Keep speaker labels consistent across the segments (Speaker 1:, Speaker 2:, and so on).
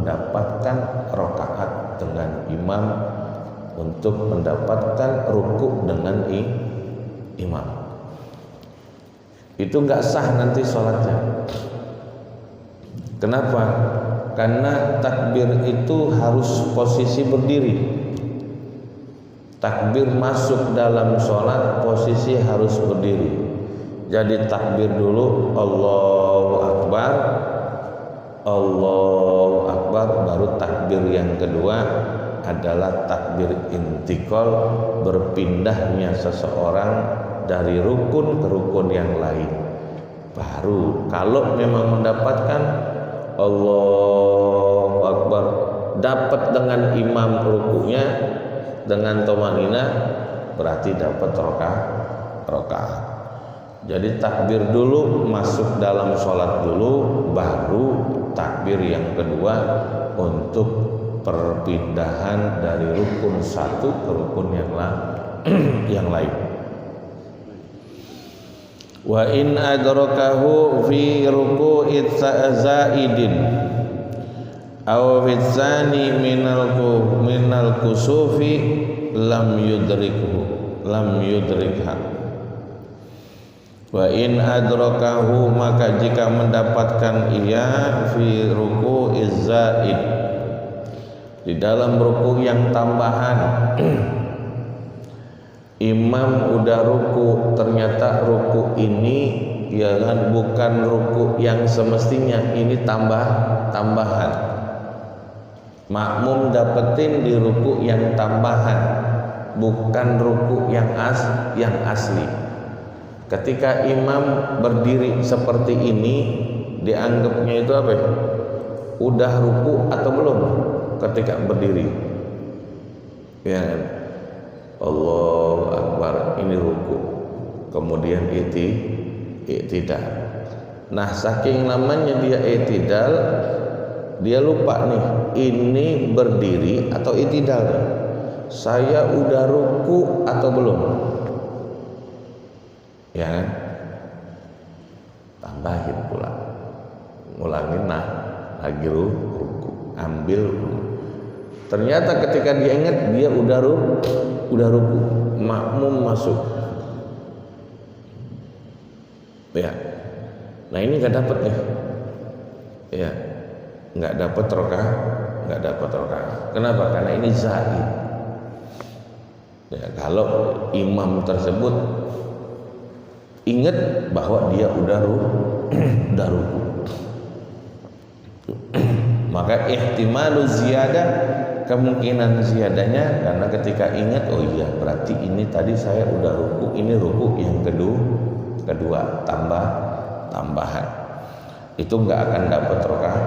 Speaker 1: mendapatkan rakaat dengan imam, untuk mendapatkan ruku dengan imam. Itu nggak sah nanti sholatnya. Kenapa? Karena takbir itu harus posisi berdiri. Takbir masuk dalam sholat posisi harus berdiri. Jadi takbir dulu, Allahu Akbar, Allahu Akbar, baru takbir yang kedua adalah takbir intikal, berpindahnya seseorang dari rukun ke rukun yang lain. Baru kalau memang mendapatkan Allahu Akbar, dapat dengan imam rukunya dengan tumanina, berarti dapat rakaat. Jadi takbir dulu, masuk dalam sholat dulu, baru takbir yang kedua untuk perpindahan dari rukun satu ke rukun yang lain. Wa in adrakahu fi ruku'i zaidin aw fi tsani minal kusufi lam yudrikha. Wa in adrakahu, maka jika mendapatkan ia fi ruku'i zaid, di dalam ruku yang tambahan, imam udah ruku, ternyata ruku ini ya kan bukan ruku yang semestinya, ini tambahan. Makmum dapetin di ruku yang tambahan, bukan ruku yang asli. Ketika imam berdiri seperti ini, dianggapnya itu apa? Udah ruku atau belum ketika berdiri? Ya kan? Allahu Akbar, ini ruku, kemudian i'tidal. Nah, saking lamanya dia i'tidal, dia lupa nih, ini berdiri atau i'tidal. Saya udah ruku atau belum? Ya kan? Tambahin pula, ngulangin lagi ruku, ambil. Ternyata ketika dia ingat, dia udah ruku, makmum masuk. Ya, nah ini nggak dapat nih. Ya, nggak dapat rakaat. Kenapa? Karena ini zaid. Ya, kalau imam tersebut ingat bahwa dia udah ruku, maka ihtimalu ziyadah, kemungkinan ziyadahnya, karena ketika ingat, oh iya berarti ini tadi saya udah ruku, ini ruku yang kedua tambahan, itu nggak akan dapat rakaat.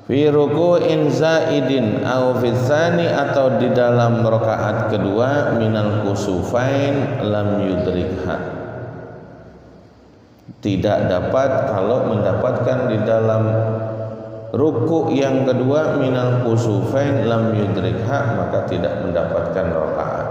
Speaker 1: Fi ruku'in zaidin au fi tsani, atau di dalam rakaat kedua, minal kusufain lam yudrikha, tidak dapat kalau mendapatkan di dalam ruku yang kedua minal kusufain lam yudrikha, maka tidak mendapatkan rakaat.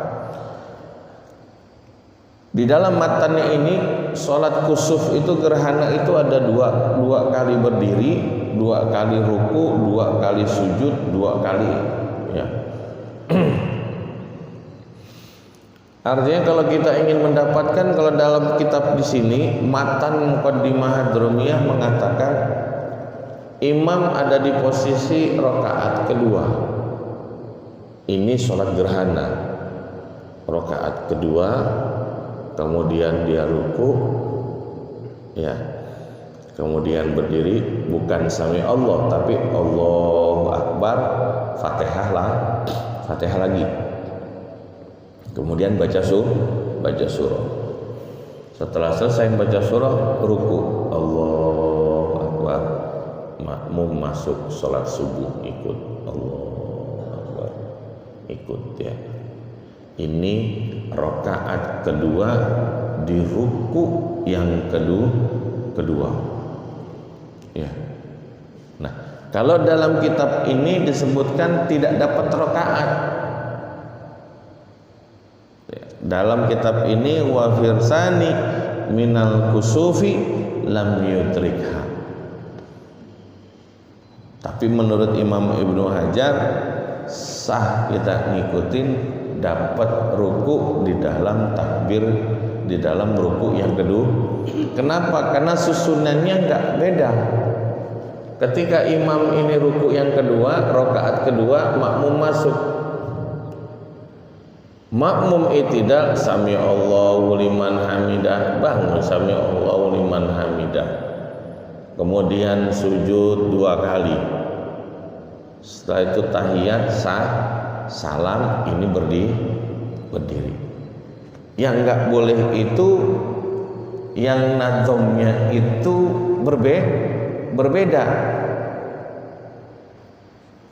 Speaker 1: Di dalam matanya ini, sholat kusuf itu gerhana itu ada dua kali berdiri, 2 kali ruku, 2 kali sujud, 2 kali ya. Artinya kalau kita ingin mendapatkan, kalau dalam kitab di sini Matan Muqaddimah Hadromiyah mengatakan imam ada di posisi rakaat kedua. Ini sholat gerhana, rakaat kedua, kemudian dia ruku, ya, kemudian berdiri, bukan sami Allah tapi Allahu Akbar, Fatihah lagi, kemudian baca surah. Setelah selesai baca surah, ruku, Allahu Akbar, makmum masuk sholat subuh ikut, Allahu Akbar, ikut ya. Ini rakaat kedua di ruku yang kedua ya. Nah, kalau dalam kitab ini disebutkan tidak dapat rakaat. Dalam kitab ini wa firsani minal kusufi lam yudrikha. Tapi menurut Imam Ibnu Hajar sah kita ngikutin dapat ruku di dalam takbir, di dalam ruku yang kedua. Kenapa? Karena susunannya nggak beda. Ketika imam ini ruku yang kedua, rakaat kedua, makmum masuk. Makmum itidal, sami Allahu liman hamidah, bangun sami Allahu liman hamidah. Kemudian sujud 2 kali. Setelah itu tahiyat, salam, ini berdiri. Yang nggak boleh itu yang nadzomnya itu berbeda.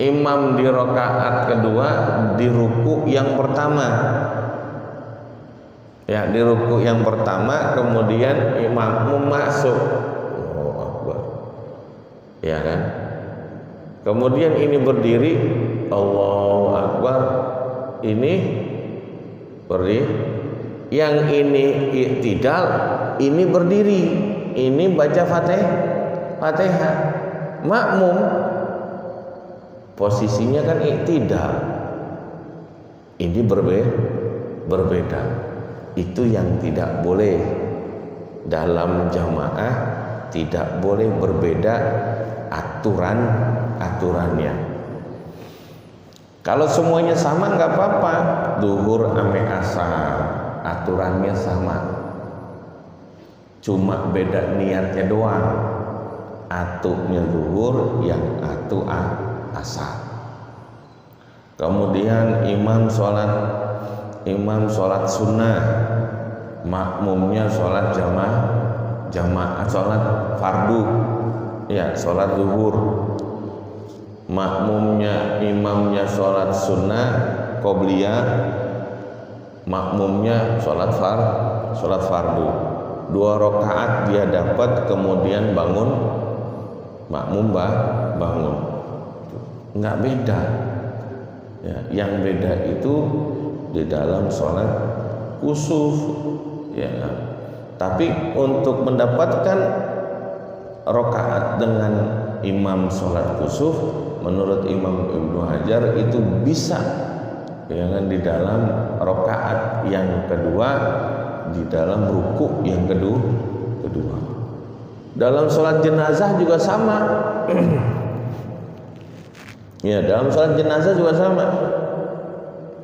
Speaker 1: Imam di rakaat kedua di ruku yang pertama, ya di ruku yang pertama, kemudian imam masuk, oh Akbar, ya kan? Kemudian ini berdiri, Allahu Akbar, ini berdiri, yang ini i'tidal, ini berdiri, ini baca Fatihah. Makmum posisinya kan i'tidal, ini berbeda. Itu yang tidak boleh dalam jamaah, tidak boleh berbeda aturannya. Kalau semuanya sama nggak apa-apa, duhur ame asar aturannya sama, cuma beda niatnya doang. Atunya duhur, yang atu asar. Kemudian imam sholat sunnah, makmumnya sholat jamaah, sholat fardu, ya sholat zuhur. Makmumnya, imamnya sholat sunnah qobliyah, makmumnya sholat fardu. 2 rakaat dia dapat, kemudian bangun, makmum bangun. Nggak beda ya, yang beda itu di dalam sholat kusuf ya. Tapi untuk mendapatkan rakaat dengan imam sholat kusuf, menurut Imam Ibnu Hajar itu bisa ya kan, di dalam rakaat yang kedua, di dalam ruku yang kedua. Dalam sholat jenazah juga sama. Ya, dalam sholat jenazah juga sama.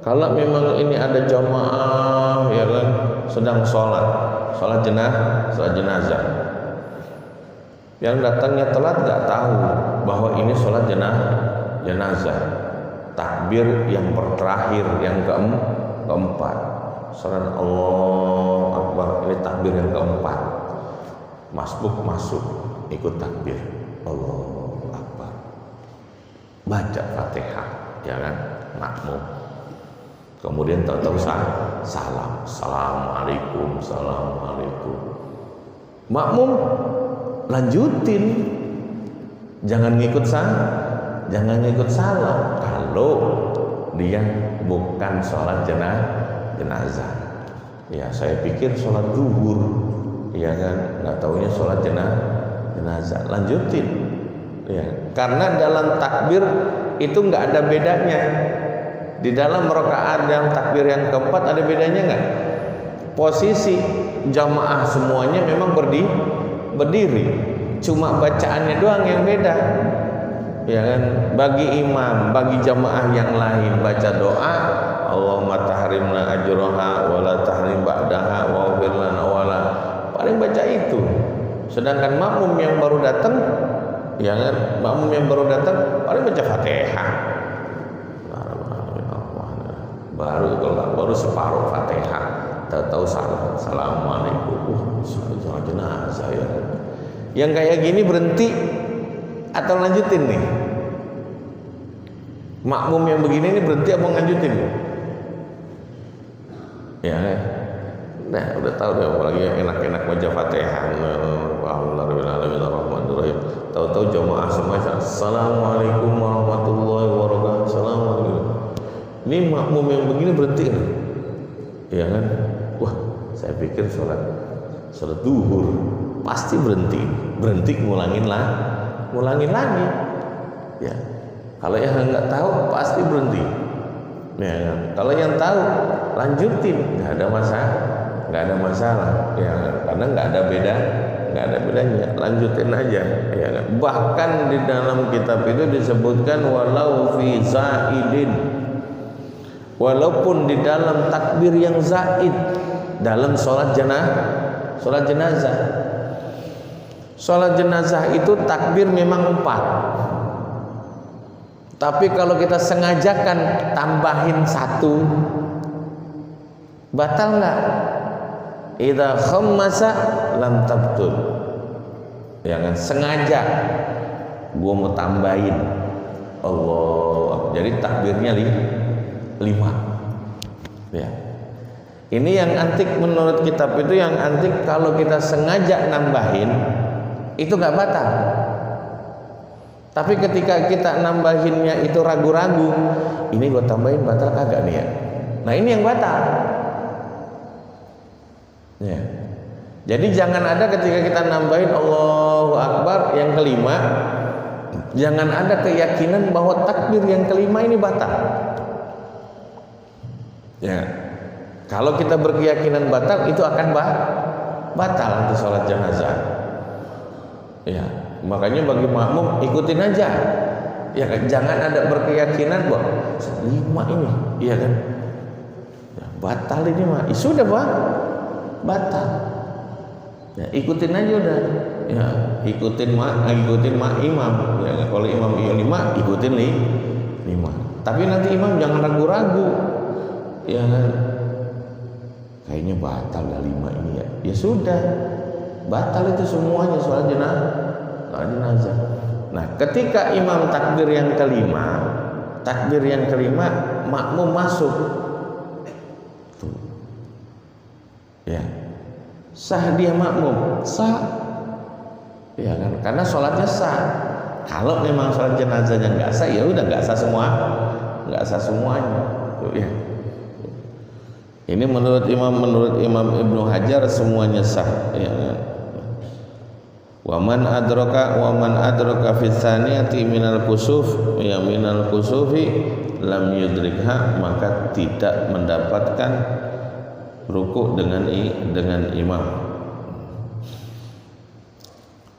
Speaker 1: Kalau memang ini ada jamaah ya kan, sedang sholat jenazah, yang datangnya telat nggak tahu bahwa ini sholat jenazah. Takbir yang terakhir, yang keempat, sholat Allahu Akbar, ini takbir yang keempat. Masbuk masuk, ikut takbir Allahu Akbar, baca Fatihah ya kan, makmum. Kemudian tahu salam, assalamualaikum. Makmum lanjutin, jangan ngikut salam kalau dia bukan sholat jenazah. Ya saya pikir sholat zuhur ya kan, nggak taunya sholat jenazah, lanjutin ya. Karena dalam takbir itu nggak ada bedanya. Di dalam rakaat yang takbir yang keempat ada bedanya nggak? Posisi jamaah semuanya memang berdiri, cuma bacaannya doang yang beda ya kan. Bagi imam, bagi jamaah yang lain baca doa Allahumma tahrimna ajroha wala tahrim ba'daha wa ghfir lana wala, paling baca itu. Sedangkan makmum yang baru datang ya kan, paling baca Fatihah baru separuh Fatihah, tahu salam, assalamualaikum, sholat jenazah ya. Yang kayak gini berhenti atau lanjutin nih? Makmum yang begini ini berhenti apa lanjutin? Ya, nah udah tahu deh, apalagi yang enak-enak baca Fatihah. Alhamdulillahirrahmanirrahim. Tahu-tahu jamaah semua assalamualaikum warahmatullahi wabarakatuh. Assalamualaikum. Ini makmum yang begini berhenti kan? Ya kan? Wah, saya pikir sholat duhur pasti berhenti ngulangin lagi. Ya, kalau yang nggak tahu pasti berhenti. Ya, kan? Kalau yang tahu lanjutin, nggak ada masalah. Ya, kan? Karena nggak ada bedanya, lanjutin aja. Ya, kan? Bahkan di dalam kitab itu disebutkan walau fi zaidin, walaupun di dalam takbir yang zaid dalam sholat jenazah. Sholat jenazah itu takbir memang 4. Tapi kalau kita sengajakan tambahin 1, batal nggak? Idza khammasa lam tabtul. Ya kan, sengaja gua mau tambahin Allah. Jadi takbirnya 5. Ya. Ini yang antik menurut kitab itu, yang antik kalau kita sengaja nambahin itu nggak batal. Tapi ketika kita nambahinnya itu ragu-ragu, ini gue tambahin batal kagak nih ya? Nah ini yang batal. Ya. Jadi jangan ada ketika kita nambahin Allahu Akbar yang kelima, jangan ada keyakinan bahwa takbir yang kelima ini batal. Ya. Kalau kita berkeyakinan batal, itu akan batal untuk sholat jenazah. Ya. Makanya bagi makmum ikutin aja, ya kan? Jangan ada berkeyakinan bahwa 5 ini, iya kan? Ya, batal ini mah, sudah batal. Ya, ikutin aja udah, ya ikutin mak imam. Ya, kalau imam 5 ikutin 5. Tapi nanti imam jangan ragu-ragu, ya kan? Kayaknya batal dah 5 ini ya. Ya sudah, batal itu semuanya sholat jenazah. Nah, ketika imam takbir yang kelima, makmum masuk, tuh, ya, sah dia makmum, sah, ya kan? Karena sholatnya sah. Kalau memang sholat jenazahnya nggak sah, ya udah nggak sah semuanya, tuh, ya. Ini menurut Imam Ibnu Hajar semuanya sah, ya kan? Wa man adraka fi tsaniyati minal kusuf, ya minal kusufi lam yudrikha, maka tidak mendapatkan rukuk dengan imam.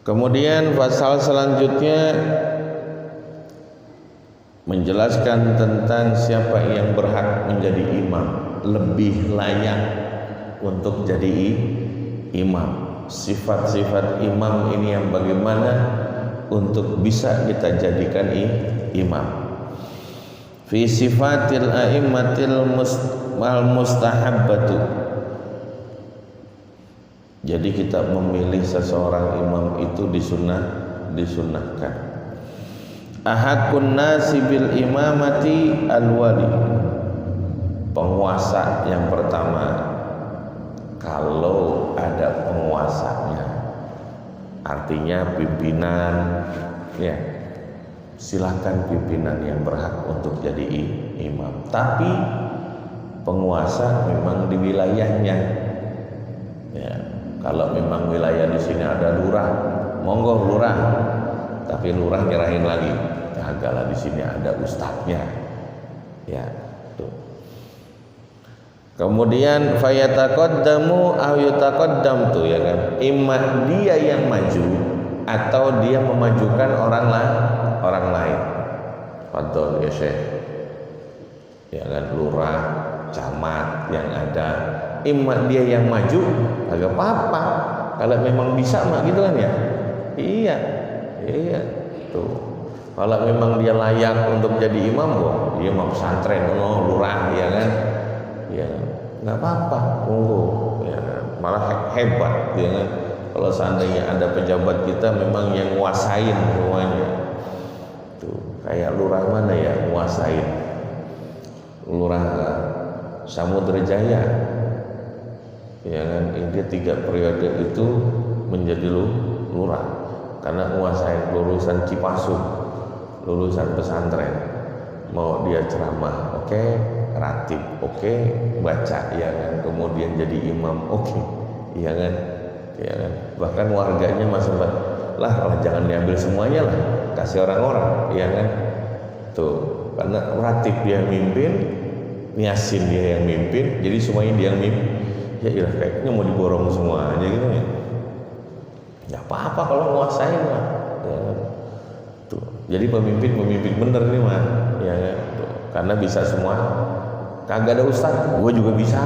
Speaker 1: Kemudian pasal selanjutnya menjelaskan tentang siapa yang berhak menjadi imam, lebih layak untuk jadi imam. Sifat-sifat imam ini yang bagaimana untuk bisa kita jadikan imam. Fi sifatil a'immatil mustahabbatu. Jadi kita memilih seseorang imam itu disunnahkan. Ahakun nasi bil imamati al-wali. Penguasa yang pertama, kalau ada penguasanya, artinya pimpinan, ya silakan pimpinan yang berhak untuk jadi imam. Tapi penguasa memang di wilayahnya. Ya, kalau memang wilayah di sini ada lurah, monggo lurah. Tapi lurah nyerahin lagi, kagaklah di sini ada ustadznya. Ya. Kemudian fayataqaddamu aw yutaqaddam, tuh ya kan, imma dia yang maju atau dia memajukan orang lain. Fadhol ya Syekh, ya kan, lurah, camat yang ada, imma dia yang maju, agak apa-apa kalau memang bisa mah gitu kan ya. Iya tuh, kalau memang dia layak untuk jadi imam, dia mau pesantren, lurah, ya kan, ya nggak apa-apa, monggo, ya, malah hebat, ya kan? Kalau seandainya ada pejabat kita memang yang nguasain semuanya, tuh kayak lurah mana ya nguasain, lurah Samudra Jaya, ya kan? Dia 3 periode itu menjadi lurah karena nguasain lulusan Cipasung, lulusan pesantren, mau dia ceramah, oke. Ratib, oke, baca, ya kan, kemudian jadi imam, oke, ya kan, bahkan warganya masih lah jangan diambil semuanya lah, kasih orang-orang, ya kan? Tuh, karena ratib dia yang mimpin, Yasin dia yang mimpin, jadi semuanya dia yang mimpin. Ya ilah, kayaknya mau diborong semua aja gitu ya. Nggak apa-apa kalau nguasain mah, ya kan? Tuh, jadi pemimpin bener nih mah, ya kan? Tuh, karena bisa semua. Kagak ada ustaz, gue juga bisa,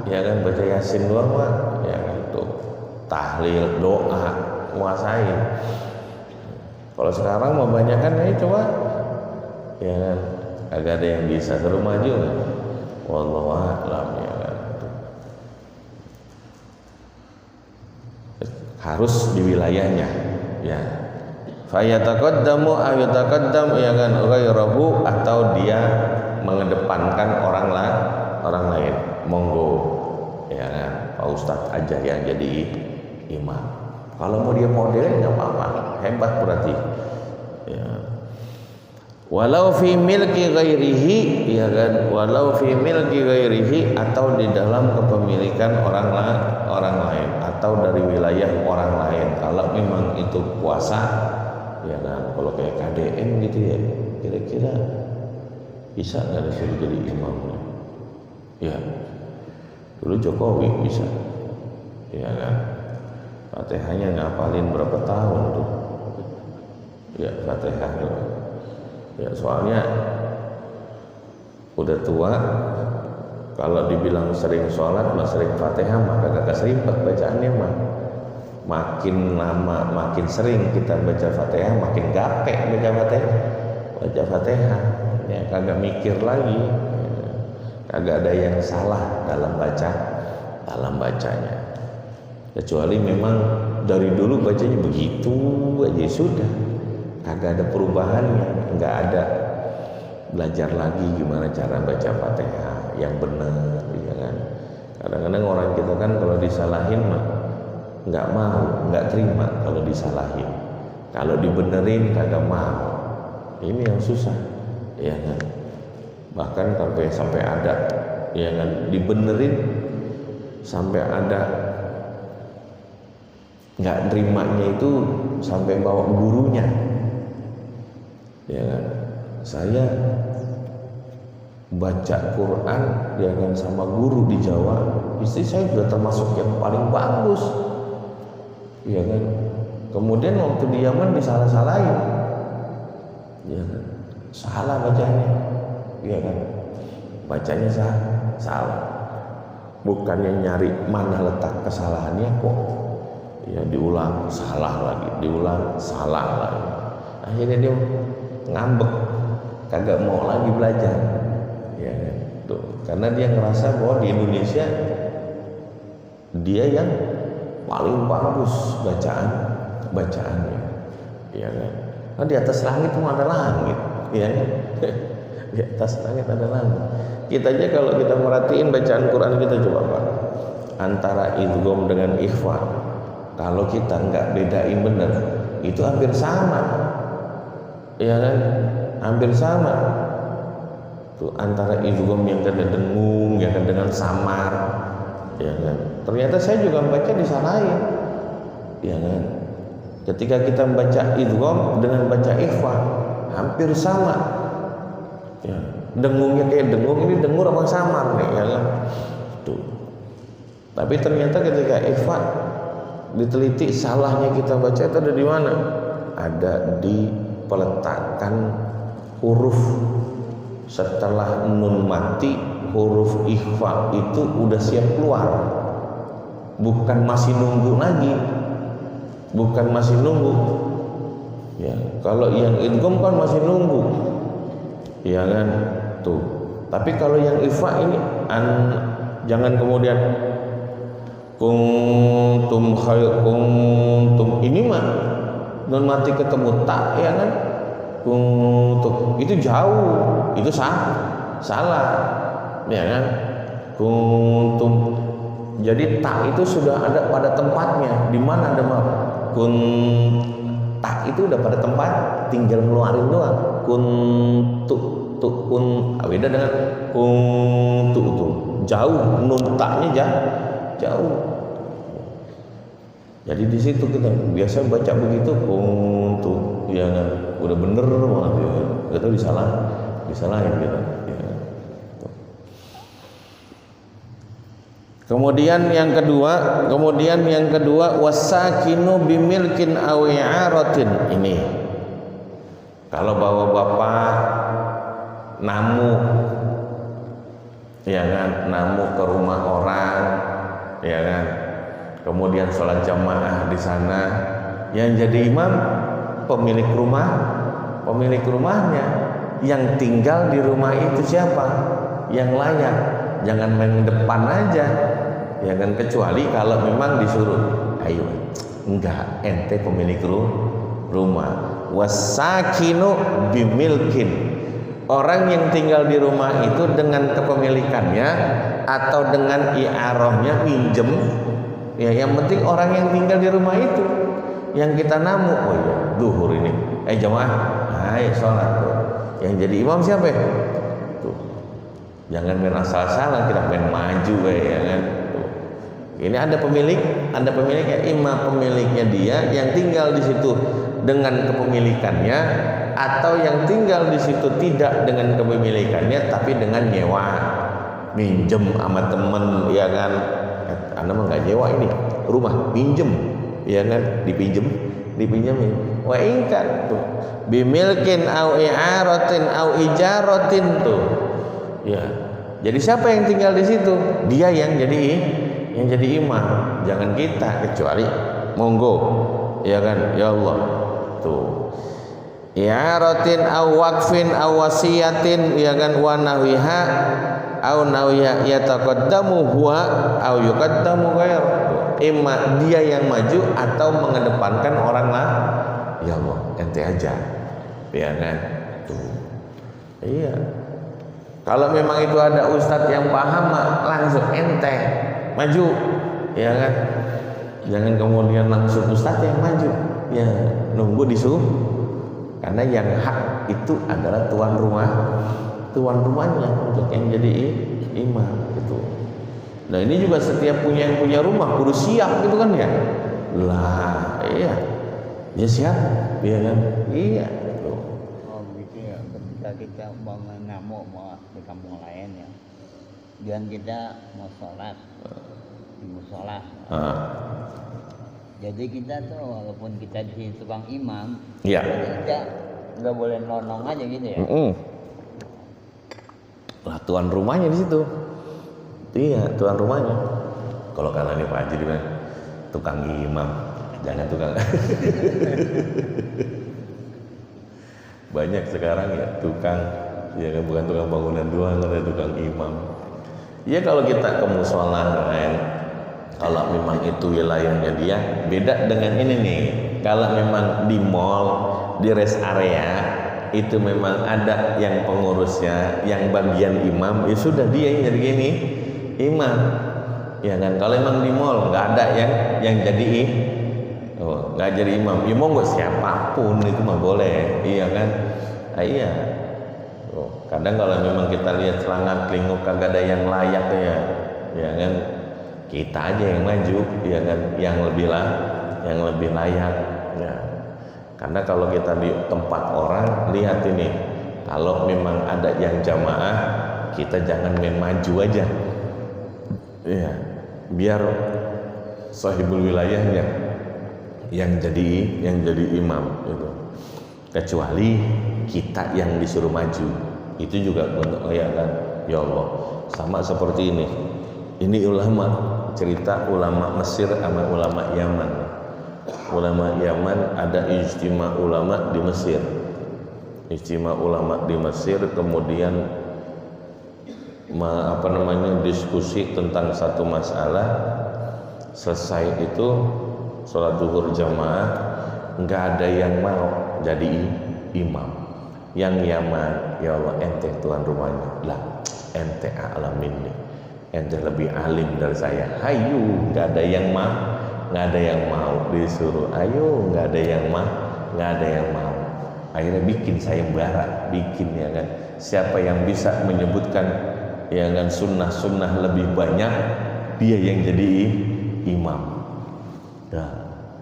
Speaker 1: ya kan? Baca Yasin doang mah, ya kan? Tuh, tahlil, doa, nguasain. Kalau sekarang mau banyakan ya coba, ya kan? Agak ada yang bisa suruh maju nggak? Wallahu a'lam, ya kan? Harus di wilayahnya, ya. Fayataqaddamu ayataqaddam, ya kan, ghairahu, atau dia mengedepankan orang lain. Monggo, ya kan, Pak Ustadz aja yang jadi imam. Kalau mau dia modelnya nggak apa-apa, hebat berarti. Ya. Walau fi milki ghairihi, ya kan, walau fi milki ghairihi, atau di dalam kepemilikan orang lain, atau dari wilayah orang lain. Kalau memang itu kuasa, ya kan, kalau kayak KDM gitu ya, kira-kira bisa nggak disuruh jadi imamnya? Ya, dulu Jokowi bisa, ya kan, Fatihahnya ngapalin berapa tahun tuh, ya Fatihah. Ya soalnya udah tua, kalau dibilang sering sholat, sering Fatihah, maka kagak serimpet bacaannya mah. Makin lama makin sering kita baca Fatihah, makin gape baca Fatihah, ya kagak mikir lagi, ya. Kagak ada yang salah dalam bacanya, kecuali memang dari dulu bacanya begitu aja sudah, kagak ada perubahannya, nggak ada belajar lagi gimana cara baca Fatihah yang benar, ya kan. Kadang-kadang orang kita kan kalau disalahin mah nggak mau, nggak terima kalau disalahin. Kalau dibenerin kagak mau. Ini yang susah, ya kan. Bahkan sampai ada, ya kan, dibenerin sampai ada nggak terimanya itu sampai bawa gurunya, ya kan. Saya baca Quran, ya kan, sama guru di Jawa, istri saya sudah termasuk yang paling bagus, ya kan. Kemudian waktu di Yaman disalah-salahin, ya kan, salah bacanya, ya kan, bacanya salah. Bukannya nyari mana letak kesalahannya, kok ya diulang salah lagi, diulang salah lagi. Akhirnya dia ngambek, kagak mau lagi belajar, ya kan. Tuh, karena dia ngerasa bahwa di Indonesia dia yang paling bagus bacaannya, ya kan. Nah, di atas langit itu ada langit, ya kan. Di atas langit ada langit. Kita aja kalau kita merhatiin bacaan Quran kita, coba Pak, antara idgham dengan ikhfa, kalau kita nggak bedain bener, itu hampir sama, ya kan, hampir sama. Tuh, antara idgham yang kena dengung, yang kena dengan samar, ya kan. Ternyata saya juga membaca disalahin, ya kan. Ketika kita membaca idgham dengan baca ikhfa, hampir sama, ya. Dengungnya kayak dengung, ini dengur apa samar nih, ya kan. Tuh. Tapi ternyata ketika ikhfa diteliti, salahnya kita baca itu ada di mana? Ada di peletakan huruf. Setelah nun mati, huruf ikhfa itu udah siap keluar, bukan masih nunggu lagi, bukan masih nunggu, ya. Kalau yang idgham kan masih nunggu, ya kan. Tuh. Tapi kalau yang ikhfa ini jangan kemudian kuntum ini mah nun mati ketemu tak, ya kan. Kuntum itu jauh, itu salah, ya kan. Kuntum, jadi tak itu sudah ada pada tempatnya. Di mana ada mah tak itu udah pada tempat, tinggal ngeluarin doang. Beda dengan jauh, nun taknya jauh. Jadi di situ kita biasa baca begitu, ya kan. udah bener banget ya. Gak tahu disalahin gitu. Ya. Kemudian yang kedua wasakinu bimilkin aw i'aratin. Ini kalau bawa bapak namu, ya kan, namu ke rumah orang, ya kan, kemudian sholat jamaah di sana, yang jadi imam pemilik rumahnya, yang tinggal di rumah itu siapa? Yang layak, jangan main depan aja, ya kan, kecuali kalau memang disuruh, ayo, enggak, ente pemilik rumah. Wasakinu bimilkin, orang yang tinggal di rumah itu dengan kepemilikannya atau dengan i'arahnya, minjem, ya yang penting orang yang tinggal di rumah itu, yang kita namu. Oh iya, duhur ini, jamaah, ayo sholat tuh. Yang jadi imam siapa? Tuh, jangan main asal-asalan, kita main maju, ya kan. Tuh. Ini ada pemiliknya, imam pemiliknya dia yang tinggal di situ dengan kepemilikannya, atau yang tinggal di situ tidak dengan kepemilikannya tapi dengan nyewa, minjem sama temen, ya kan. Anda mah nggak nyewa ini rumah, pinjem, ya kan, dipinjemin. Wa ingkan tuh bimilkin au i'aratin au ijaratin tuh. Ya. Jadi siapa yang tinggal di situ? Dia yang jadi imam, jangan kita, kecuali monggo, ya kan, ya Allah tuh. I'aratin au waqfin au wasiyatin, ya kan, wa nahwiha au nawiya yataqaddamu huwa au yuqaddamu ghair. Imma dia yang maju atau mengedepankan orang lah. Ya Allah, ente aja, ya kan tuh. Iya, kalau memang itu ada ustadz yang paham, langsung ente maju, ya kan. Jangan kemudian langsung ustadz yang maju, ya nunggu disuruh. Karena yang hak itu adalah tuan rumahnya untuk yang jadi imam itu. Nah ini juga setiap yang punya rumah kudu siap gitu kan ya. Lah iya, ya siap, ya kan, iya.
Speaker 2: Oh gitu ya, ketika kita mau namu mau di kampung lain ya, dan kita mau sholat di musola. Jadi kita tuh walaupun kita di sini tukang imam,
Speaker 1: ya,
Speaker 2: kita nggak boleh nonong aja gitu ya.
Speaker 1: Lah tuan rumahnya di situ. Iya, tuan rumahnya. Kalau karena ini Pak Haji bilang tukang imam, jangan tukang. Banyak sekarang ya tukang, ya kan, bukan tukang bangunan doang, ada tukang imam. Ya kalau kita ke musola kan, kalau memang itu wilayahnya dia, beda dengan ini nih. Kalau memang di mall, di rest area, itu memang ada yang pengurusnya, yang bagian imam, ya sudah dia yang jadi gini, imam. Ya kan, kalau memang di mall nggak ada yang jadi nggak jadi imam, ya mau nggak siapapun itu mah boleh, iya kan? Ah, iya. Kadang kalau memang kita lihat selangat lingkup kagak ada yang layak ya kan, kita aja yang maju, ya kan, yang lebih layak. Ya. Karena kalau kita di tempat orang, lihat ini, kalau memang ada yang jamaah, kita jangan main maju aja. Ya, biar sahibul wilayahnya yang jadi imam gitu. Kecuali kita yang disuruh maju, itu juga ya kan, ya Allah. Sama seperti ini. Ini ulama, cerita ulama Mesir sama ulama Yaman. Ulama Yaman ada ijtima ulama di Mesir. Ijtima ulama di Mesir, kemudian diskusi tentang satu masalah. Selesai itu sholat zuhur jamaah, nggak ada yang mau jadi imam. Yang Yaman, ya Allah, ente tuan rumahnya. Lah, ente alamin nih, ente lebih alim dari saya. Hayu, nggak ada yang mau disuruh. Ayo, nggak ada yang mau. Akhirnya bikin sayembara, ya kan. Siapa yang bisa menyebutkan, ya kan, sunnah lebih banyak, dia yang jadi imam. Dah,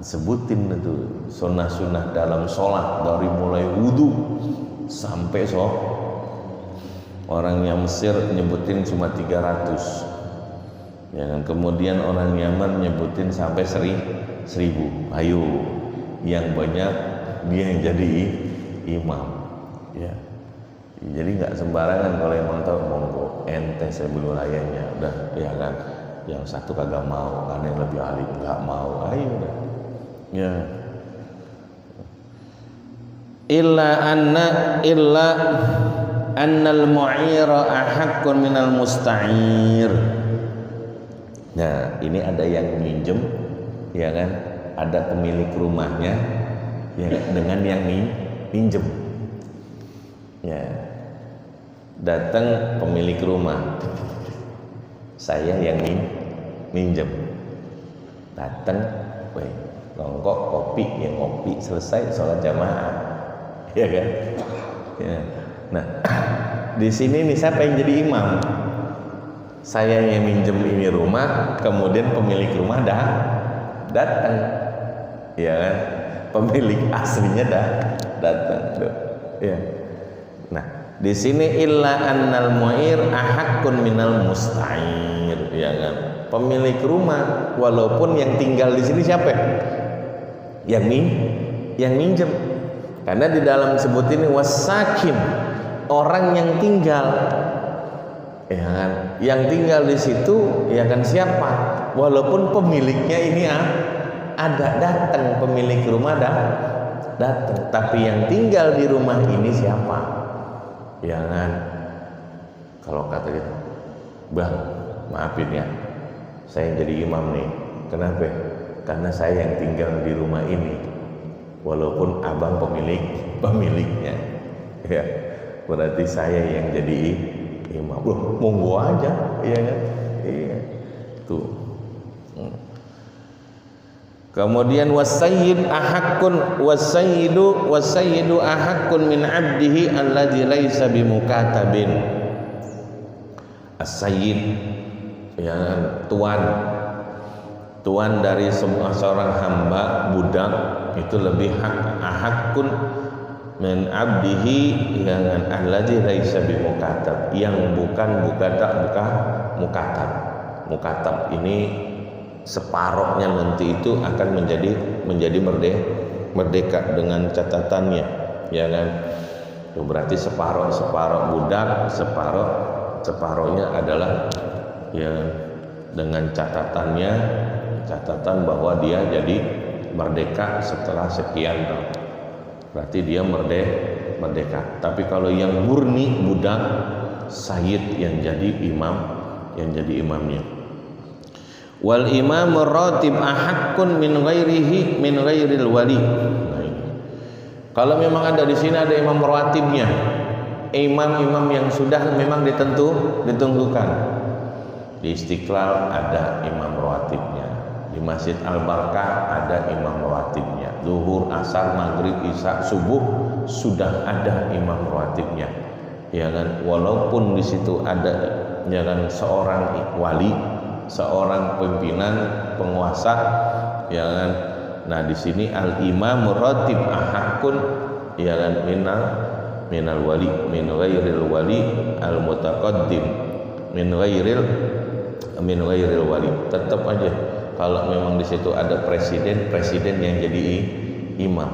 Speaker 1: sebutin itu sunnah dalam sholat, dari mulai wudu sampai orangnya Mesir nyebutin cuma 300, ya kan. Kemudian orang Yaman nyebutin sampai 1000. Ayo, yang banyak dia yang jadi imam, ya. Jadi nggak sembarangan kalau emang tahu, monggo ente sebelum layarnya udah, ya kan. Yang satu kagak mau karena yang lebih alim, nggak mau, ayo udah, ya. Illa annal mu'ira ahaqqun minal musta'ir. Nah, ini ada yang minjem, ya kan? Ada pemilik rumahnya, ya, dengan yang minjem. Ya. Datang pemilik rumah, saya yang minjem. Datang, weh, nongkok kopi, yang kopi selesai sholat jamaah. Ya kan? Ya. Nah, di sini nih siapa yang jadi imam? Saya yang minjem ini rumah, kemudian pemilik rumah datang, ya kan? Pemilik aslinya datang, ya. Nah, di sini illa annal mu'ir ahaqqun minal musta'ir, ya kan? Pemilik rumah, walaupun yang tinggal di sini siapa? Yang minjem. Karena di dalam sebut ini wasakin, orang yang tinggal, ya kan? Yang tinggal di situ, ya kan, siapa? Walaupun pemiliknya ini ada datang, pemilik rumah datang, tapi yang tinggal di rumah ini siapa? Ya kan? Kalau kata gitu, bang, maafin ya, saya jadi imam nih. Kenapa? Karena saya yang tinggal di rumah ini. Walaupun abang pemiliknya, ya, berarti saya yang jadi imam. Loh, monggo aja, iya kan? Iya, tuh. Kemudian wasayyidu ahaqqun min 'abdihi alladzi laisa bimukatabin. As-sayyid, ya, tuan dari semua seorang hamba, budak, itu lebih ahaqqun min 'abdihi, yang alladzi laisa bimukatab, yang bukan mukatab ini separohnya nanti itu akan menjadi merdeka dengan catatannya, ya kan. Itu berarti separoh budak, separohnya adalah, ya, dengan catatan bahwa dia jadi merdeka setelah sekian tahun. Berarti dia merdeka. Tapi kalau yang murni budak, sayyid yang jadi imamnya. Wal imam ratib ahaqqun min ghairil wali. Nah, ini. Kalau memang ada di sini ada imam rawatibnya, imam yang sudah memang ditentukan. Di Istiqlal ada imam rawatibnya, di Masjid Al-Barkah ada imam rawatibnya, zuhur, asar, maghrib, isya, subuh sudah ada imam rawatibnya, ya kan. Walaupun di situ ada, ya kan, seorang wali, seorang pimpinan, penguasa, ya kan. Nah, di sini al-imam ratib ahaqqun, ya kan, minal wali, min ghairil wali al-mutaqaddim, min ghairil wali. Tetap aja kalau memang di situ ada presiden yang jadi imam,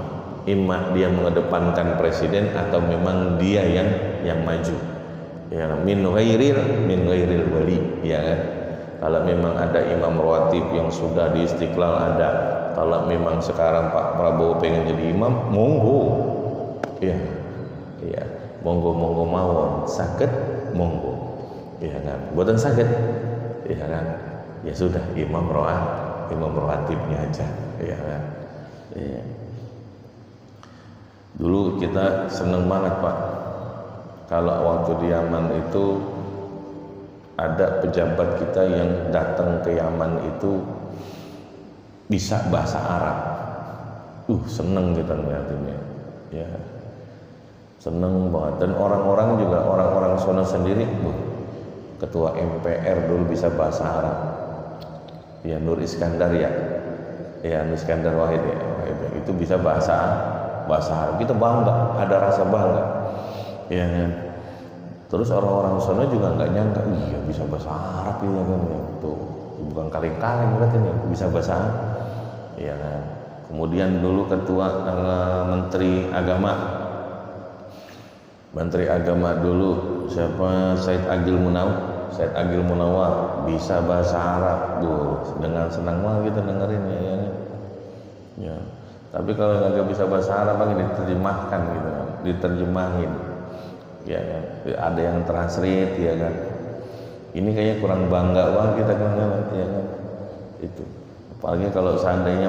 Speaker 1: dia mengedepankan presiden atau memang dia yang maju, ya, min ghairil wali, ya kan. Kalau memang ada imam rawatib yang sudah di Istiqlal ada, kalau memang sekarang Pak Prabowo pengen jadi imam, monggo, ya, monggo mawon, sakit monggo, ya kan. Buatan sakit, ya kan, ya sudah imam rawatibnya aja, ya kan. Ya. Dulu kita seneng banget Pak, kalau waktu di Yaman itu ada pejabat kita yang datang ke Yaman itu bisa bahasa Arab. Seneng kita ngeliatinnya, ya, seneng banget. Dan orang-orang juga, orang-orang sono sendiri, ketua MPR dulu bisa bahasa Arab, ya, Nur Iskandar, ya, Nur Iskandar Wahid, ya, itu bisa bahasa bahasa Arab, kita bangga, ada rasa bangga, ya kan. Terus orang-orang sana juga nggak nyangka, iya bisa bahasa Arab ya kan, ya. Tuh bukan kaleng-kaleng berarti nih, bisa bahasa Arab, ya kan. Kemudian dulu ketua Menteri Agama dulu siapa, Said Agil Munawar bisa bahasa Arab, dengan senang banget kita dengerin ya, ya. Tapi kalau nggak bisa bahasa Arab lagi diterjemahkan gitu kan, diterjemahin, ya kan. Ada yang translate ya kan. Ini kayaknya kurang bangga banget kita kan, ya kan. Itu. Apalagi kalau seandainya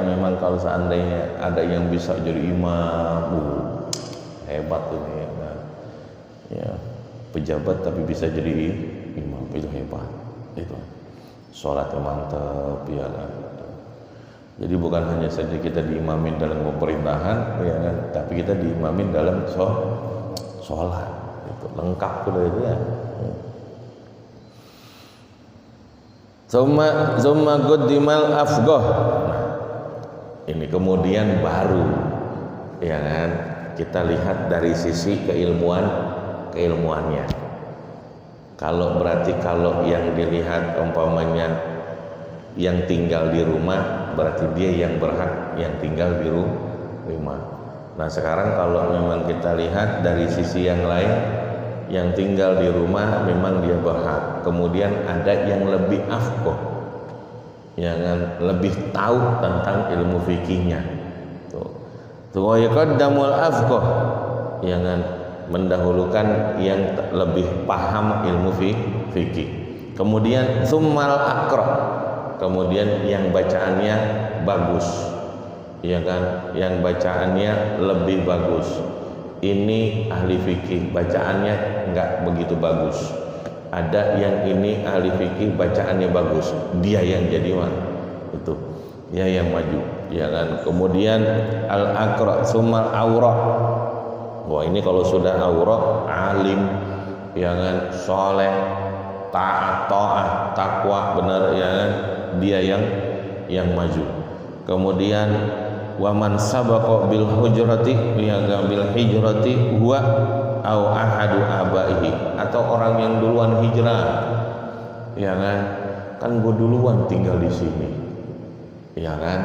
Speaker 1: ada yang bisa jadi imam, hebat ini ya kan. Ya, pejabat tapi bisa jadi imam, itu hebat. Itu. Sholatnya mantap ya kan. Jadi bukan hanya saja kita diimamin dalam pemerintahan, ya kan, tapi kita diimamin dalam sholat, itu lengkap sudah itu ya. Summa qaddimal afqah. Nah, ini kemudian baru, ya kan, kita lihat dari sisi keilmuannya. Kalau yang dilihat umpamanya yang tinggal di rumah, berarti dia yang berhak yang tinggal di rumah. Nah sekarang kalau memang kita lihat dari sisi yang lain, yang tinggal di rumah memang dia berhak. Kemudian ada yang lebih afqah, yang lebih tahu tentang ilmu fikihnya. Tuh yaqaddamul afqah, yang mendahulukan yang lebih paham ilmu fikih. Kemudian summal aqra, kemudian yang bacaannya bagus, ya kan, yang bacaannya lebih bagus. Ini ahli fikih, bacaannya enggak begitu bagus. Ada yang ini ahli fikih, bacaannya bagus, dia yang jadi itu, dia yang maju, ya kan. Kemudian al aqra summal aura. Wah ini kalau sudah aura, alim, ya kan, soleh, taat, takwa, benar, ya kan, dia yang maju. Kemudian waman sabaqa bil hujrati, bil hijrati huwa au ahadu abaihi, atau orang yang duluan hijrah, ya kan gue duluan tinggal di sini, ya kan,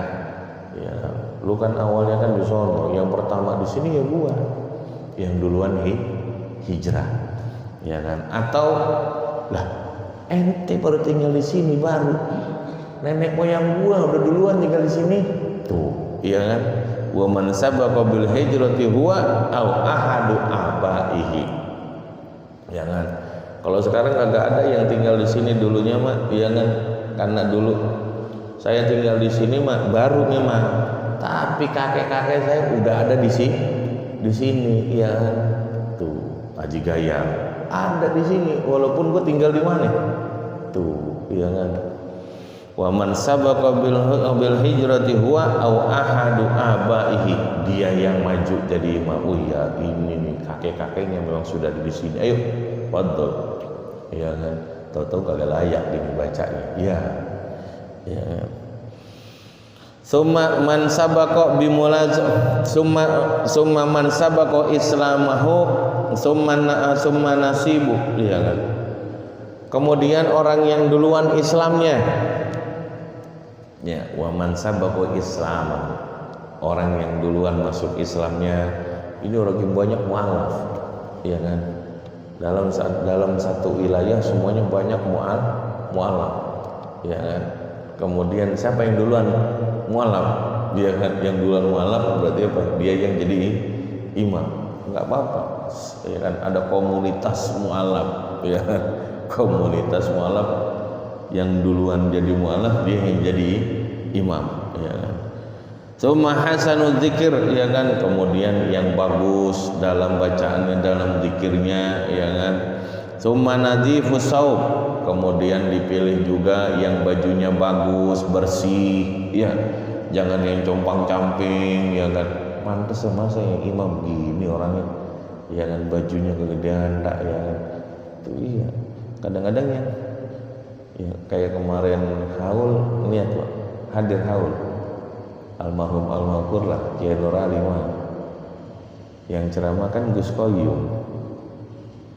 Speaker 1: ya lu kan awalnya kan di sono, yang pertama di sini ya gua yang duluan hijrah, ya kan. Atau lah ente baru tinggal di sini, baru nenek moyang gua udah duluan tinggal di sini tuh, iya kan. Wa man sabaqa bil hijrati huwa au ahadu abaihi, ya kan. Kalau sekarang kagak ada yang tinggal di sini dulunya mah, iya kan, karena dulu saya tinggal di sini mah baru memang, tapi kakek-kakek saya udah ada di sini, iya kan. Tuh Haji Gayam ada di sini walaupun gua tinggal di mana tuh, iya kan. Wa man sabaqa bil hijrati huwa au ahadu abaihi, dia yang maju jadi imam. Oh iya, ini nih kakek-kakeknya memang sudah di sini, ayo fadhol, ya kan. Tahu-tahu kagak layak dibacanya, ya summa man sabaqa bimulazam summa man sabaqa islamahu summa nasibu, ya kan. Kemudian orang yang duluan Islamnya, ya, wa man sabaqa islamahu, orang yang duluan masuk Islamnya. Ini orang yang banyak mualaf, ya kan. Dalam satu wilayah semuanya banyak mualaf, ya kan. Kemudian siapa yang duluan mualaf? Dia kan yang duluan mualaf, berarti apa? Dia yang jadi imam. Enggak apa-apa, ya kan. Ada komunitas mualaf, ya kan. Komunitas mualaf yang duluan jadi mualaf, dia yang jadi imam, ya kan. Summa hasanul dzikir, ya kan. Kemudian yang bagus dalam bacaannya, dalam zikirnya, ya kan. Summa nadhifus saub, kemudian dipilih juga yang bajunya bagus, bersih, ya. Jangan yang compang-camping, ya kan. Mantes sama saya imam gini orangnya, ya kan, bajunya kegedean tak, ya kan. Itu iya. Kadang-kadang ya kayak kemarin haul, lihat Pak, hadir haul almarhum almarhum lah Kiai Nur Ali mah, Yang ceramah kan Gus Koyum.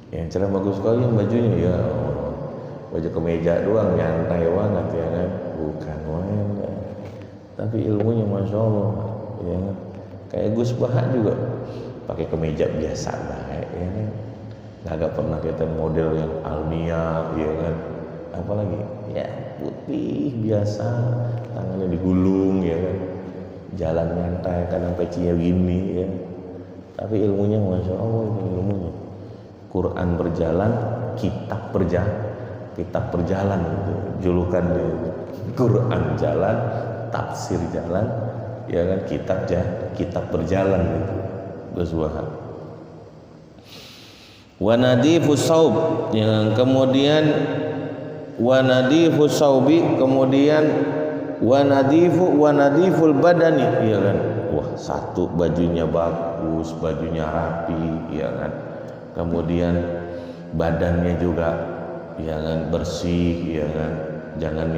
Speaker 1: Yang ceramah Gus Koyum bajunya ya baju kemeja doang, nyantai banget ya kan, bukan main. Tapi ilmunya masya Allah ya kan. Kayak Gus Baha juga pakai kemeja biasa baik ya kan. Nggak pernah kita model yang almia ya kan. Apalagi ya putih biasa, tangannya digulung ya kan, jalan nyantai, kadang pecinya gini ya. Tapi ilmunya masya Allah, ilmunya Quran berjalan, kitab berjalan gitu. Julukan Quran jalan, tafsir jalan ya kan, kitab berjalan gitu. Bersuara wanadifu saub, yang kemudian wanadifu saubi, kemudian wanadiful badani ya kan. Wah, satu bajunya bagus, bajunya rapi ya kan, kemudian badannya juga ya kan bersih ya kan, jangan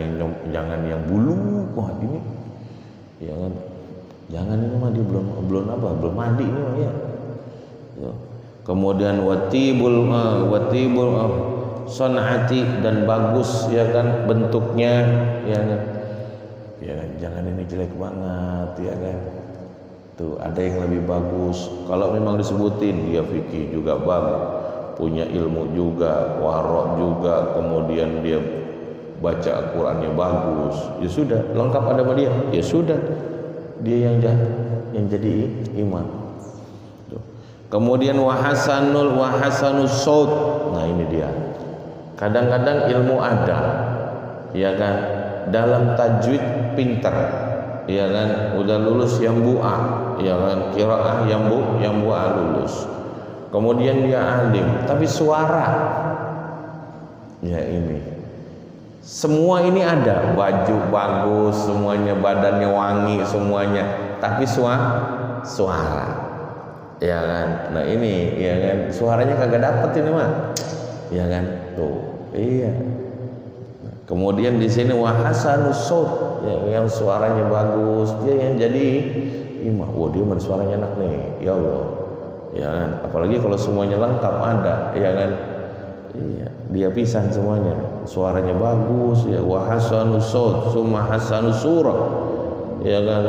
Speaker 1: yang bulu. Wah ini ya kan, jangan ini mah dia belum mandi ini mah ya. Kemudian watibul sonati, dan bagus ya kan bentuknya ya kan. Ya kan, jangan ini jelek banget ya kan. Tuh ada yang lebih bagus. Kalau memang disebutin dia fikih juga bagus, punya ilmu juga, warok juga, kemudian dia baca Al-Qur'annya bagus, ya sudah lengkap ada sama dia, ya sudah dia yang jadi imam. Tuh. Kemudian wahasanus saut. Nah ini dia. Kadang-kadang ilmu ada, ya kan, dalam tajwid pinter, ya kan, udah lulus yang bu'a, ya kan, qiraah yang bu'a lulus. Kemudian dia alim, tapi suara, ya ini, semua ini ada, baju bagus, semuanya, badannya wangi, semuanya, tapi suara, ya kan. Nah ini, ya kan, suaranya kagak dapet ini mah, ya kan, tuh, iya. Kemudian di sini wahasanus saut, ya, yang suaranya bagus, dia yang jadi imam. Wah dia mana suaranya enak nih, ya Allah, ya kan. Apalagi kalau semuanya lengkap ada, ya kan. Iya, dia pisan semuanya, suaranya bagus, ya wahasanus saut, summa hasanus surah, ya kan.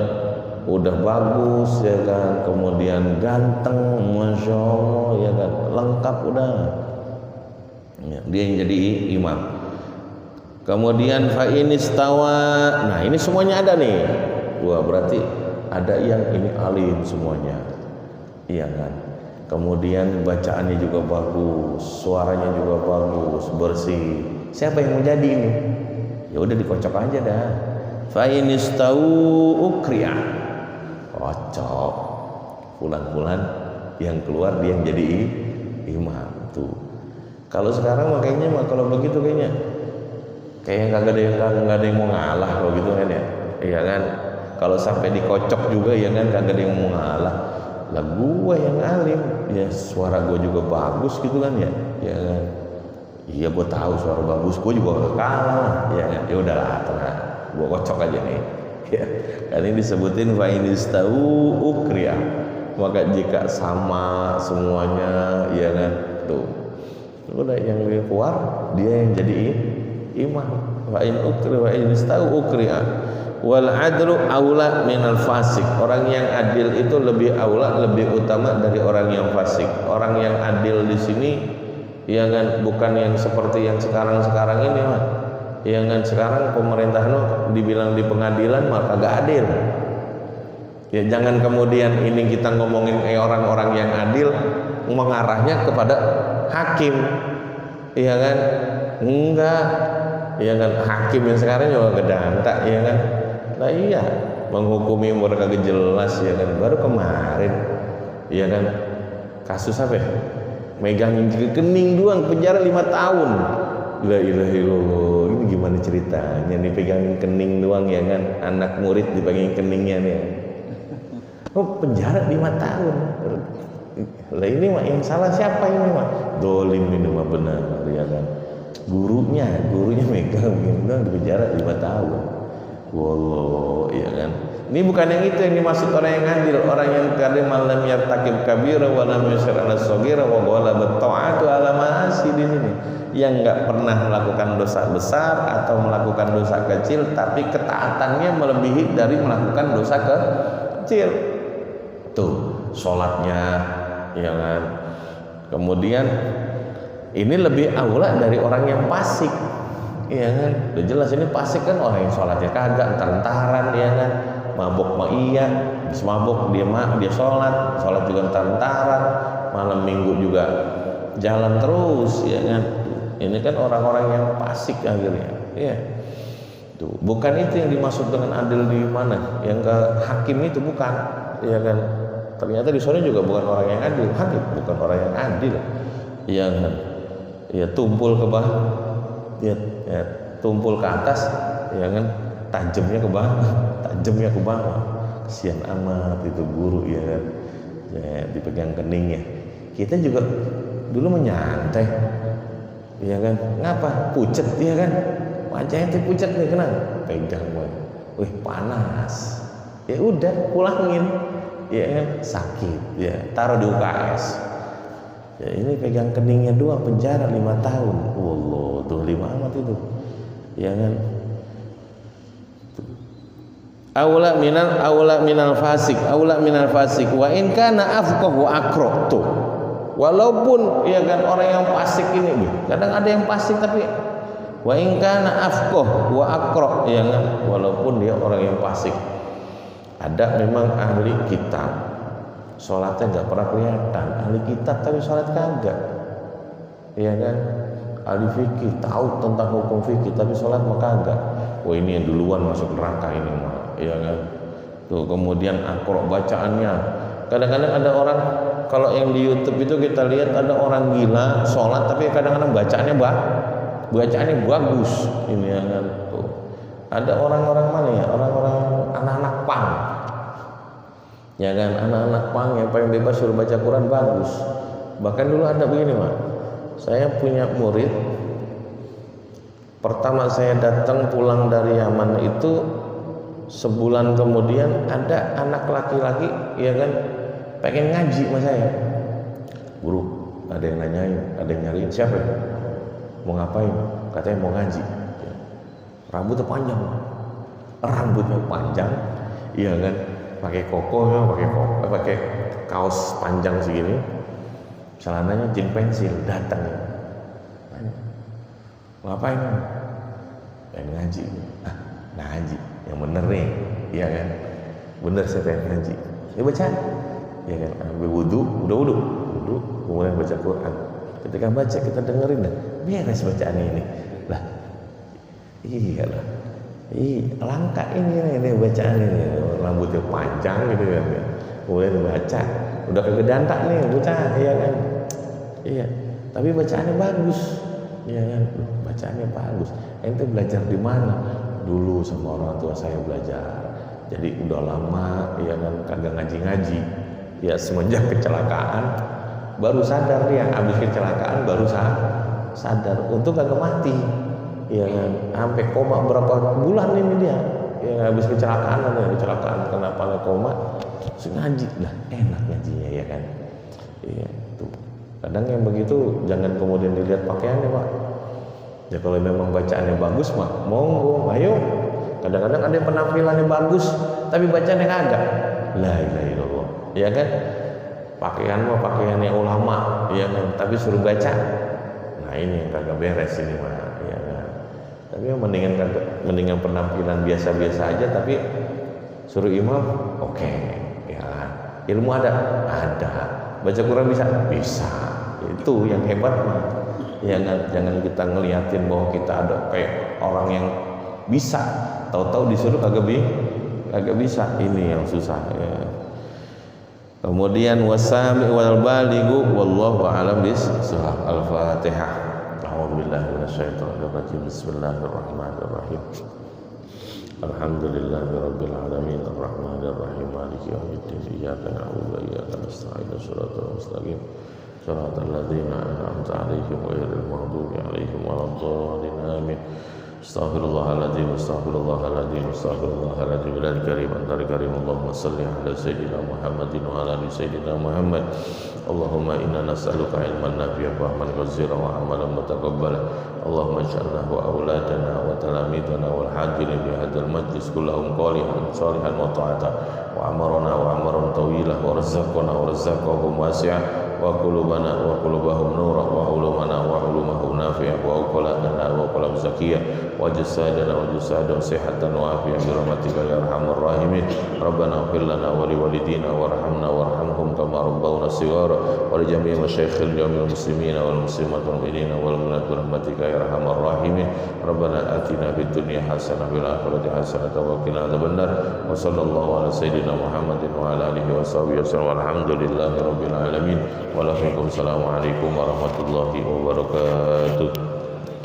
Speaker 1: Udah bagus, ya kan. Kemudian ganteng, masya Allah, ya kan. Lengkap udah. Ya, dia yang jadi imam. Kemudian fa inistawa. Nah, ini semuanya ada nih. Wah, berarti ada yang ini alim semuanya. Iya kan? Kemudian bacaannya juga bagus, suaranya juga bagus, bersih. Siapa yang mau jadi ini? Ya udah dikocok aja dah. Fa inistau ukriya. Kocok. Bulan-bulan yang keluar dia yang jadi imam tuh. Kalau sekarang makanya kalau begitu kayaknya kagak ada yang mau ngalah kalau gitu kan ya. Iya kan? Kalau sampai dikocok juga ya kan kagak ada yang mau ngalah. Lah gua yang alim, ya suara gua juga bagus gitu kan ya. Ya kan? Iya gua tahu suara bagus, gua juga gak kalah. Ya kan? Ya udahlah, tenang. Gua kocok aja nih. Ya. Kan ini disebutin fa inistau ukriya. Maka jika sama semuanya ya kan tuh. Udah yang keluar dia yang jadi imam. Wa in ukri wa in istau ukri'a wal adlu aula minal fasik. Orang yang adil itu lebih aula, lebih utama dari orang yang fasik. Orang yang adil di sini ya kan bukan yang seperti yang sekarang ini mah. Ya kan sekarang pemerintah dibilang di pengadilan mah kagak adil. Ya jangan kemudian ini kita ngomongin orang-orang yang adil mengarahnya kepada hakim. Iya kan? Enggak. Iya kan, hakim yang sekarang juga gedanta, ya kan. Nah iya, menghukumi mereka kagak jelas, ya kan. Baru kemarin, ya kan, kasus apa ya? Megangin kening doang, penjara 5 tahun. La ilaha illallah, ini gimana ceritanya nih, pegangin kening doang ya kan. Anak murid dipegangin keningnya nih. Oh penjara 5 tahun. Lah ini mah yang salah siapa ini mah? Dolim ini mah benar, ya kan. Gurunya megang di penjara 5 tahun. Wallah, iya kan. Ini bukan yang itu yang dimaksud orang yang adil. Orang yang karim lam yartakib kabira wa lam yusir ala saghira wa ghalaba ta'atu ala ma'asi di sini. Yang enggak pernah melakukan dosa besar atau melakukan dosa kecil, tapi ketaatannya melebihi dari melakukan dosa kecil. Tuh, sholatnya, ya kan. Kemudian ini lebih aula dari orang yang fasik. Iya kan, udah jelas ini fasik kan orang yang sholatnya kagak, entar-entaran, ya kan, mabok mah iya, habis mabok dia sholat juga entar-entaran, malam minggu juga jalan terus, ya kan. Ini kan orang-orang yang fasik akhirnya, ya. Tuh, bukan itu yang dimaksud dengan adil di mana, yang ke hakim itu bukan, ya kan. Ternyata di sana juga bukan orang yang adil, hakim bukan orang yang adil, ya kan. Ya tumpul ke bawah. Ya, tumpul ke atas, ya kan, tajamnya ke bawah, kesian amat itu guru, ya kan, ya, dipegang keningnya. Kita juga dulu menyantai, ya kan, ngapa pucet, ya kan, wajahnya tuh pucet nih, kenapa? Pegang gue, wih panas, ya udah pulangin, ya kan, sakit, ya taruh di UKS. Ya ini pegang keningnya doang, penjara 5 tahun. Wallah, tuh 5 amat itu. Ya kan? Aula minal fasik wa in kana afqah wa aqra tuh. Walaupun ya kan orang yang fasik ini, kadang ada yang fasik tapi wa in kana afqah wa aqra, ya kan? Walaupun dia orang yang fasik. Ada memang ahli kitab, sholatnya nggak pernah kelihatan, ahli kitab tapi sholat kagak, ya kan, ahli fikih tahu tentang hukum fikih tapi sholat mah kagak. Wah ini yang duluan masuk neraka ini mah, ya kan. Tuh kemudian akro bacaannya, kadang-kadang ada orang, kalau yang di YouTube itu kita lihat ada orang gila sholat tapi kadang-kadang bacaannya bagus, ini ya kan. Tuh ada orang-orang mana ya, orang-orang anak-anak pang, ya kan, anak-anak pang yang paling bebas suruh baca Quran bagus. Bahkan dulu ada begini, Pak. Saya punya murid, pertama saya datang pulang dari Yaman itu, sebulan kemudian ada anak laki-laki, ya kan, pengen ngaji sama saya. Guru, ada yang nanyain, ada yang nyariin, siapa ya? Mau ngapain? Katanya mau ngaji. Rambutnya panjang, iya kan, pakai koko, pakai kaos panjang segini, celananya jeans pensil, datang ya. Ngapain? Pengen ngaji. Ngaji yang bener nih, iya kan, bener saya pengen ngaji. Ya baca, ya kan, ambil wudu, kemudian baca Quran. Ketika baca kita dengerin dah, beres bacaan ini lah. Iya lah, langka ini bacaan ini, rambutnya panjang gitu kan, kemudian baca, udah kegedean tak nih bocah, iya kan, iya, tapi bacaannya bagus, iya kan, bacaannya bagus. Ente belajar di mana? Dulu sama orang tua saya belajar, jadi udah lama, iya kan, kagak ngaji, ya semenjak kecelakaan baru sadar dia, habis kecelakaan baru sadar, untung kagak mati. Ya kan, sampai koma berapa bulan ini dia, ya habis kecelakaan kenapa koma, terus ngaji lah, enak ngajinya, ya kan. Iya tuh, kadang yang begitu jangan kemudian dilihat pakaiannya, Pak. Ya kalau memang bacaannya bagus mah monggo, ayo. Kadang-kadang ada yang penampilannya bagus tapi bacaannya kagak, la ilaha illallah, ya kan. Pakaian mah pakaiannya ulama, ya kan, tapi suruh baca, nah ini yang kagak beres ini mah, ya kan. Tapi mendingan penampilan biasa-biasa aja tapi suruh imam, oke, ya kan. Ilmu ada, baca Quran bisa, itu yang hebat mah, ya kan. Jangan kita ngeliatin bahwa kita ada kayak orang yang bisa, tahu-tahu disuruh kagak bisa, ini yang susah, ya. Kemudian wasami wal balighu wallahu a'lam bis-shawab. Al-Fatihah. A'udzubillahi minasyaitonir rajim. Bismillahirrahmanirrahim. Alhamdulillahirabbil alamin arrahmanir rahim maliki yaumiddin iyyaka na'budu wa iyyaka nasta'in shiratal mustaqim shiratal ladzina an'amta 'alaihim ghairil maghdubi 'alaihim waladdallin amin. Astaghfirullahaladzim, astaghfirullahaladzim, astaghfirullahaladzim. Bilal karim, antar karim. Allahumma salli ala Sayyidina Muhammadin wa ala ali Sayyidina Muhammad. Allahumma inna nas'aluka ilman nafi'a wa ahman ghazira wa amalan mutaqabbala. Allahumma ij'alna wa awladana wa talamidana wal hadirin bi hadzal majlis kullahum qalihan salihan wa ta'ata wa amarna wa amaran tawilah wa razzaqana wa razzaqahum wasi'ah wa qulubana wa qulubahum nura wa ulumana wa ulumahum nafi'ah wa uqalatana wa uqalam zakiyah wa jasadana wa jasadahum sihatan wa afiyah bi rahmatika ya arhamar rahimin. Rabbana ighfir lana wa li walidina warhamna warhamhum kama rabbawna shighara wa li jami'i masyayikhil jami'il muslimina wal muslimat wal mu'minina wal mu'minat bi rahmatika ya arhamar rahimin. Rabbana atina fid dunya hasanah wa fil akhirati hasanah wa qina adzabannar. Wa sallallahu ala sayyidina Muhammadin wa ala alihi wa sahbihi wasallam. Alhamdulillahi rabbil alamin. Waalaikumsalam warahmatullahi wabarakatuh.